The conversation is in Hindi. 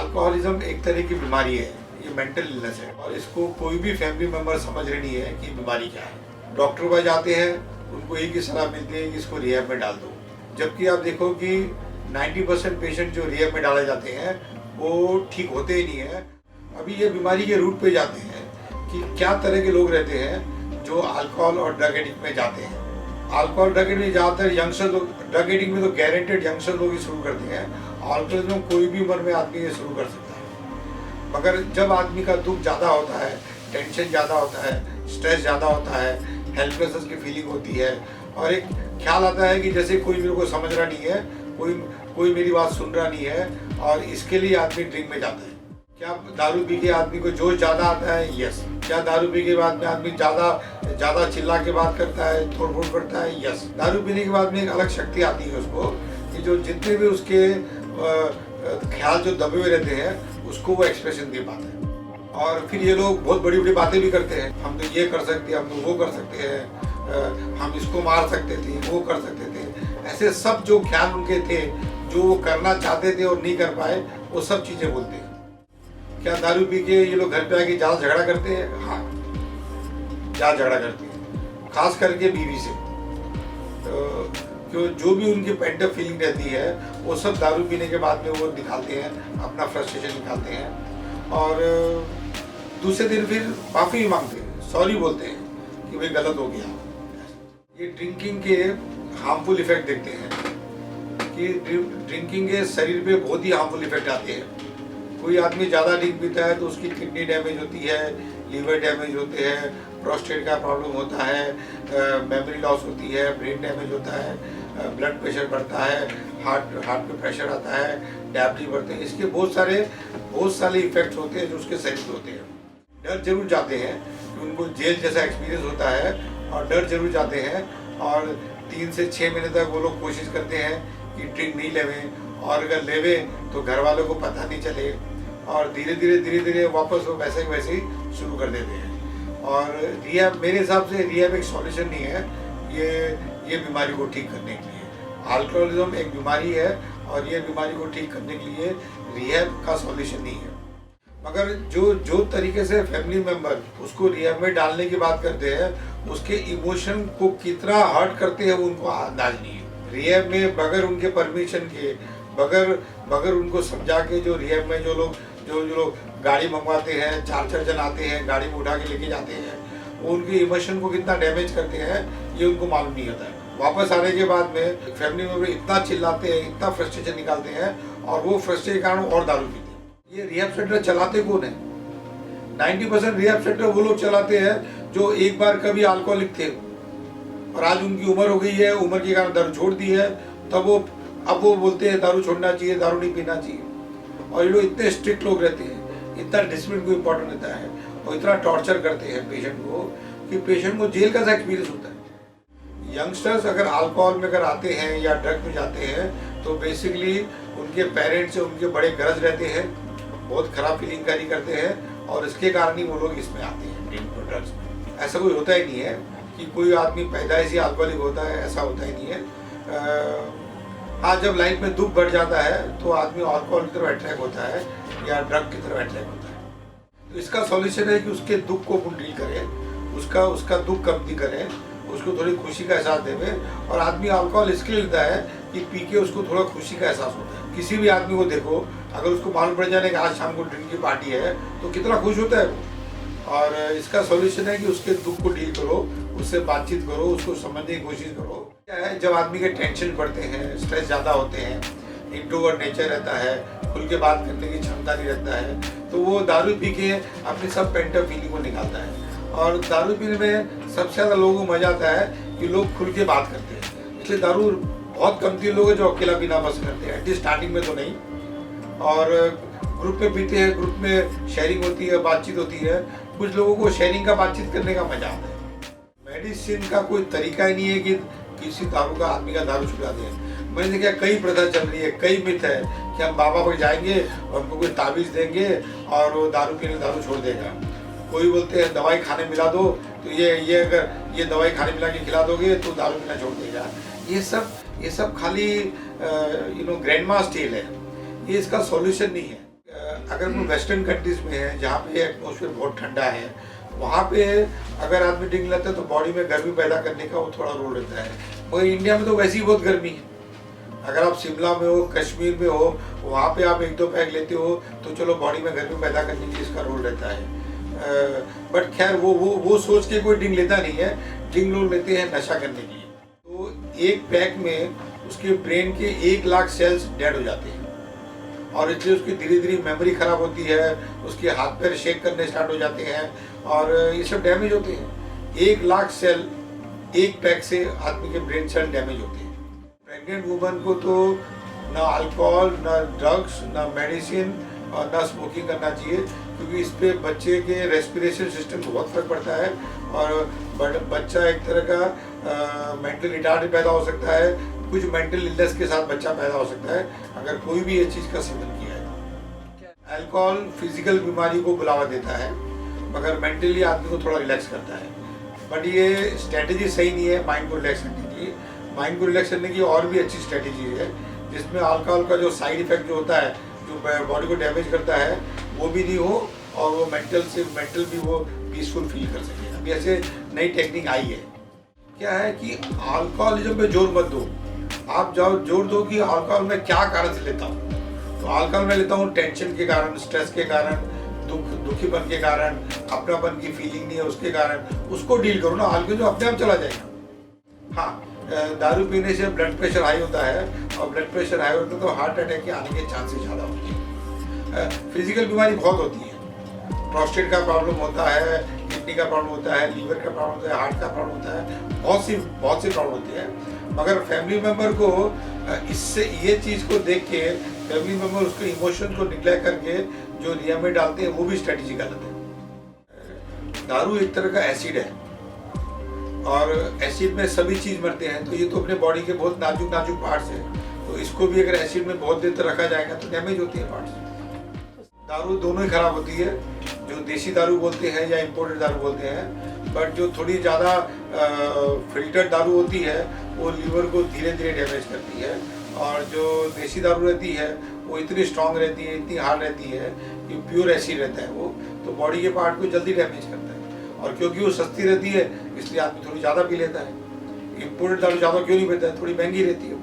अल्कोहलिज्म एक तरह की बीमारी है, ये मेंटल इलनेस है और इसको कोई भी फैमिली मेंबर समझ रही नहीं है कि बीमारी क्या है। डॉक्टर पास जाते हैं, उनको एक ही सलाह मिलती है कि इसको रिहैब में डाल दो, जबकि आप देखो कि 90% पेशेंट जो रिहैब में डाले जाते हैं वो ठीक होते ही नहीं है। अभी ये बीमारी के रूट पे जाते हैं कि क्या तरह के लोग रहते हैं जो अल्कोहल और ड्रग एडिक्ट में जाते हैं। अल्कोहल ड्रग एडिक्ट में ज़्यादातर यंगस्टर लोग, ड्रग एडिक्ट में तो गारंटेड यंगस्टर लोग ही शुरू करते हैं। अल्कोहलिज्म में कोई भी उम्र में आदमी ये शुरू कर सकता है, मगर जब आदमी का दुख ज़्यादा होता है, टेंशन ज़्यादा होता है, स्ट्रेस ज़्यादा होता है, हेल्पलेसनेस की फीलिंग होती है और एक ख्याल आता है कि जैसे कोई मेरे को समझ रहा नहीं है, कोई मेरी बात सुन रहा नहीं है, और इसके लिए आदमी ड्रिंक में जाता है। क्या दारू पी के आदमी को जोश ज़्यादा आता है? यस। क्या दारू पी के बाद में आदमी ज़्यादा चिल्ला के बात करता है, तोड़ फोड़ करता है? यस। दारू पीने के बाद में एक अलग शक्ति आती है उसको कि जो जितने भी उसके ख्याल जो दबे हुए रहते हैं उसको वो एक्सप्रेशन दे पाते हैं। और फिर ये लोग बहुत बड़ी बड़ी बातें भी करते हैं, हम तो ये कर सकते हैं, हम तो वो कर सकते हैं, हम इसको मार सकते थे, वो कर सकते थे। ऐसे सब जो ख्याल उनके थे, जो वो करना चाहते थे और नहीं कर पाए, वो सब चीज़ें बोलते हैं। क्या दारू पी के ये लोग घर पे आके ज़्यादा झगड़ा करते हैं? हाँ, ज़्यादा झगड़ा करते हैं, खास करके बीवी से। तो क्यों, जो भी उनकी पेंट अप फीलिंग रहती है वो सब दारू पीने के बाद में वो निकालते हैं, अपना फ्रस्ट्रेशन निकालते हैं और दूसरे दिन फिर माफ़ी भी मांगते हैं, सॉरी बोलते हैं कि भाई गलत हो गया। ये ड्रिंकिंग के हार्मफुल इफेक्ट देखते हैं कि ड्रिंकिंग के शरीर पे बहुत ही हार्मफुल इफेक्ट आते हैं। कोई आदमी ज़्यादा ड्रिंक पीता है तो उसकी किडनी डैमेज होती है, लीवर डैमेज होते हैं, प्रोस्टेट का प्रॉब्लम होता है, मेमोरी लॉस होती है, ब्रेन डैमेज होता है, ब्लड प्रेशर बढ़ता है, हार्ट पे प्रेशर आता है, डायबिटीज बढ़ते हैं। इसके बहुत सारे इफेक्ट्स होते हैं जो उसके शरीर पे होते हैं। डर जरूर जाते हैं कि उनको जेल जैसा एक्सपीरियंस होता है और डर जरूर जाते हैं और 3 से 6 महीने तक वो लोग कोशिश करते हैं कि ड्रिंक नहीं लेवें, और अगर लेवे तो घर वालों को पता नहीं चले, और धीरे धीरे वापस वो वैसे ही शुरू कर देते हैं। और रिहैब, मेरे हिसाब से रिहैब एक सॉल्यूशन नहीं है ये बीमारी को ठीक करने के लिए। अल्कोहलिज्म एक बीमारी है और ये बीमारी को ठीक करने के लिए रिहैब का सॉल्यूशन नहीं है। मगर जो तरीके से फैमिली मेंबर उसको रिहैब में डालने की बात करते हैं, उसके इमोशन को कितना हर्ट करते हैं वो उनको अंदाज नहीं है। रिहैब में बगैर उनके परमिशन के, बगैर उनको समझा के, जो रिहैब में जो लोग गाड़ी मंगवाते हैं, 4 जन आते हैं, गाड़ी में उठा के लेके जाते हैं, वो उनके इमोशन को कितना डैमेज करते हैं ये उनको मालूम नहीं होता है। वापस आने के बाद में फैमिली मेंबर इतना चिल्लाते हैं, इतना फ्रस्ट्रेशन निकालते हैं और वो फ्रस्ट्रेशन के कारण और दारू पीते हैं। ये रिहैब सेंटर चलाते कौन है? 90% रिहैब सेंटर वो लोग चलाते हैं जो एक बार कभी अल्कोहलिक थे और आज उनकी उम्र हो गई है, उम्र के कारण दारू छोड़ दी है, तब अब वो बोलते हैं दारू छोड़ना चाहिए, दारू नहीं पीना चाहिए। और ये लोग इतने स्ट्रिक्ट लोग रहते हैं, इतना डिसिप्लिन को इम्पोर्टेंट रहता है और इतना टॉर्चर करते हैं पेशेंट को कि पेशेंट को जेल का सा एक्सपीरियंस होता है। यंगस्टर्स अगर अल्कोहल में आते हैं या ड्रग में जाते हैं तो बेसिकली उनके पेरेंट्स से उनके बड़े गरज रहते हैं, बहुत खराब फीलिंग कैरी करते हैं और इसके कारण ही वो लोग इसमें आते हैं, ड्रिंक और ड्रग्स में। ऐसा कोई होता ही नहीं है कि कोई आदमी पैदाइश ही अल्कोहलिक होता है, ऐसा होता ही नहीं है। हाँ, जब लाइफ में दुख बढ़ जाता है तो आदमी अल्कोहल की तरफ अट्रैक्ट होता है या ड्रग की तरफ अट्रैक्ट होता है। तो इसका सॉल्यूशन है कि उसके दुख को डील करें, उसका दुख कम नहीं करें, उसको थोड़ी खुशी का एहसास देवें। और आदमी अल्कोहल इसके लिए लेता है कि पी के उसको थोड़ा खुशी का एहसास होता है। किसी भी आदमी को देखो, अगर उसको मालूम पड़ जाने कि आज शाम को ड्रिंक की पार्टी है तो कितना खुश होता है वो। और इसका सॉल्यूशन है कि उसके दुख को डील करो, उससे बातचीत करो, उसको समझने की कोशिश करो। क्या है, जब आदमी के टेंशन बढ़ते हैं, स्ट्रेस ज़्यादा होते हैं, इंट्रोवर्ट नेचर रहता है, खुल के बात करने की क्षमता नहीं रहता है, तो वो दारू पी के अपनी सब पेंट अप फीलिंग को निकालता है। और दारू पीने में सबसे ज़्यादा लोगों को मजा आता है कि लोग खुल के बात करते हैं। इसलिए दारू बहुत कमती लोग हैं जो अकेला पीना पसंद करते हैं, एटलीस्ट स्टार्टिंग में तो नहीं। और ग्रुप में पीते हैं, ग्रुप में शेयरिंग होती है, बातचीत होती है। कुछ लोगों को शेयरिंग का बातचीत करने का मजा आता है। मेडिसिन का कोई तरीका ही नहीं है कि किसी आदमी का दारू छुड़ा दें। मैंने देखा कई प्रथा चल रही है, कई मिथ है कि हम बाबा पर जाएंगे और हमको कोई ताबीज़ देंगे और वो दारू छोड़ देगा। कोई बोलते हैं दवाई खाने मिला दो, तो अगर ये दवाई खाने मिला के खिला दोगे तो दारू पीना छोड़ देगा। ये सब खाली ग्रैंड मास टेल है, ये इसका सॉल्यूशन नहीं है। अगर वो वेस्टर्न कंट्रीज में है जहाँ पे एटमोसफियर बहुत ठंडा है, वहाँ पे अगर आदमी ड्रिंक लेता है तो बॉडी में गर्मी पैदा करने का वो थोड़ा रोल रहता है। मगर इंडिया में तो वैसे ही बहुत गर्मी है। अगर आप शिमला में हो, कश्मीर में हो, वहाँ पे आप 1-2 पैक लेते हो तो चलो बॉडी में गर्मी पैदा करने के लिए इसका रोल रहता है। बट खैर वो सोच के कोई ड्रिंक लेता नहीं है। ड्रिंक लोग लेते हैं नशा करने के लिए। तो एक पैक में उसके ब्रेन के 1 लाख सेल्स डेड हो जाते हैं और इसलिए उसकी धीरे धीरे मेमोरी खराब होती है, उसके हाथ पैर शेक करने स्टार्ट हो जाते हैं और ये सब डैमेज होते हैं। 1 लाख सेल एक पैक से आदमी के ब्रेन सेल डैमेज होते हैं। प्रेग्नेंट वुमन को तो ना अल्कोहल, ना ड्रग्स, ना मेडिसिन और ना स्मोकिंग करना चाहिए, क्योंकि इस पे बच्चे के रेस्पिरेशन सिस्टम को बहुत फर्क पड़ता है और बच्चा एक तरह का मेंटल रिटार्ड पैदा हो सकता है। कुछ मेंटल इलनेस के साथ बच्चा पैदा हो सकता है अगर कोई भी ये चीज़ का सेवन किया है। अल्कोहल फिजिकल बीमारी को बढ़ावा देता है मगर मेंटली आदमी को थोड़ा रिलैक्स करता है। बट ये स्ट्रेटेजी सही नहीं है माइंड को रिलैक्स करने की। माइंड को रिलैक्स करने की और भी अच्छी स्ट्रेटेजी है जिसमें अल्कोहल का जो साइड इफेक्ट जो होता है, जो बॉडी को डैमेज करता है, वो भी नहीं हो और वो मेंटल भी वो पीसफुल फील कर सके। अभी ऐसे नई टेक्निक आई है। क्या है कि अल्कोहलिज्म पे जोर मत दो। आप जाओ जोर दो कि अल्कोहल में क्या कारण से लेता हूँ, तो अल्कोहल में लेता हूँ टेंशन के कारण, स्ट्रेस के कारण, दुखीपन के कारण, अपनापन की फीलिंग नहीं है उसके कारण, उसको डील करो ना। अल्कोहल जो अपने आप चला जाएगा। हाँ, दारू पीने से ब्लड प्रेशर हाई होता है और ब्लड प्रेशर हाई होता है तो हार्ट अटैक के आने के चांसेस ज़्यादा होते हैं। फिजिकल बीमारी बहुत होती है। प्रोस्टेट का प्रॉब्लम होता है, किडनी का प्रॉब्लम होता है, लीवर का प्रॉब्लम होता है, हार्ट का प्रॉब्लम होता है, बहुत सी प्रॉब्लम होती है। मगर फैमिली मेम्बर को इससे ये चीज़ को देख के फैमिली मेम्बर उसके इमोशन को निग्लेक्ट करके जो रिया में डालते हैं वो भी स्ट्रेटेजी गलत है। दारू एक तरह का एसिड है और एसिड में सभी चीज़ मरते हैं, तो ये तो अपने बॉडी के बहुत नाजुक पार्ट्स हैं, तो इसको भी अगर एसिड में बहुत देर तक रखा जाएगा तो डैमेज होती है पार्ट्स। दारू दोनों ही खराब होती है, जो देसी दारू बोलते हैं या इम्पोर्टेड दारू बोलते हैं। बट जो थोड़ी ज़्यादा फिल्टर्ड दारू होती है वो लीवर को धीरे धीरे डैमेज करती है और जो देसी दारू रहती है वो इतनी स्ट्रांग रहती है, इतनी हार्ड रहती है कि प्योर एसिड रहता है वो, तो बॉडी के पार्ट को जल्दी डैमेज करता है। और क्योंकि वो सस्ती रहती है इसलिए आदमी थोड़ी ज़्यादा पी लेता है। इम्पोर्टेड दारू ज़्यादा क्यों नहीं पीता है, थोड़ी महंगी रहती है।